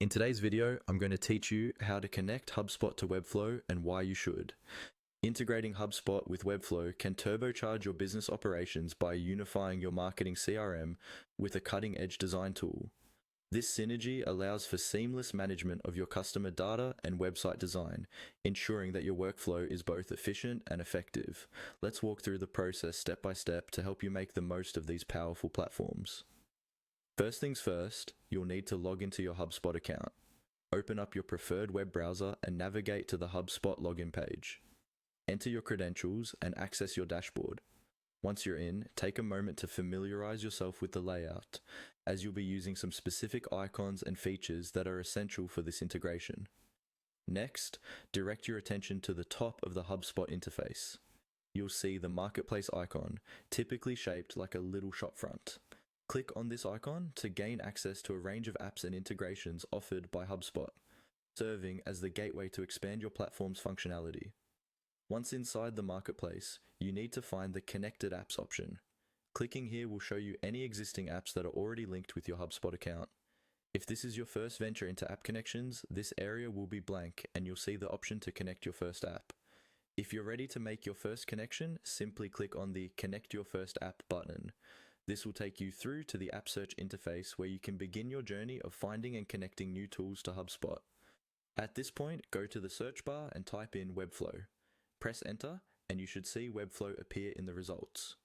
In today's video, I'm going to teach you how to connect HubSpot to Webflow and why you should. Integrating HubSpot with Webflow can turbocharge your business operations by unifying your marketing CRM with a cutting-edge design tool. This synergy allows for seamless management of your customer data and website design, ensuring that your workflow is both efficient and effective. Let's walk through the process step by step to help you make the most of these powerful platforms. First things first, you'll need to log into your HubSpot account. Open up your preferred web browser and navigate to the HubSpot login page. Enter your credentials and access your dashboard. Once you're in, take a moment to familiarize yourself with the layout, as you'll be using some specific icons and features that are essential for this integration. Next, direct your attention to the top of the HubSpot interface. You'll see the marketplace icon, typically shaped like a little shopfront. Click on this icon to gain access to a range of apps and integrations offered by HubSpot, serving as the gateway to expand your platform's functionality. Once inside the marketplace, you need to find the Connected Apps option. Clicking here will show you any existing apps that are already linked with your HubSpot account. If this is your first venture into app connections, this area will be blank and you'll see the option to connect your first app. If you're ready to make your first connection, simply click on the Connect Your First App button. This will take you through to the app search interface where you can begin your journey of finding and connecting new tools to HubSpot. At this point, go to the search bar and type in Webflow. Press enter and you should see Webflow appear in the results.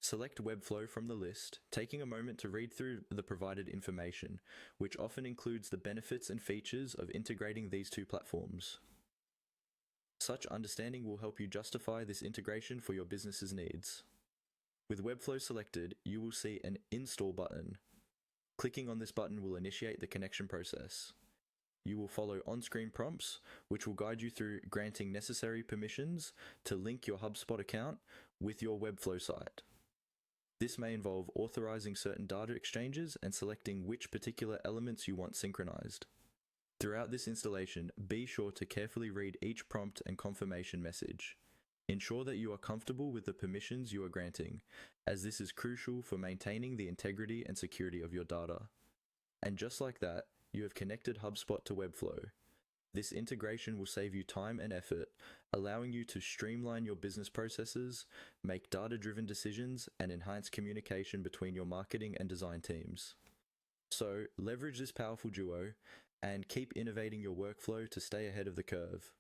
Select Webflow from the list, taking a moment to read through the provided information, which often includes the benefits and features of integrating these two platforms. Such understanding will help you justify this integration for your business's needs. With Webflow selected, you will see an Install button. Clicking on this button will initiate the connection process. You will follow on-screen prompts, which will guide you through granting necessary permissions to link your HubSpot account with your Webflow site. This may involve authorizing certain data exchanges and selecting which particular elements you want synchronized. Throughout this installation, be sure to carefully read each prompt and confirmation message. Ensure that you are comfortable with the permissions you are granting, as this is crucial for maintaining the integrity and security of your data. And just like that, you have connected HubSpot to Webflow. This integration will save you time and effort, allowing you to streamline your business processes, make data-driven decisions, and enhance communication between your marketing and design teams. So, leverage this powerful duo and keep innovating your workflow to stay ahead of the curve.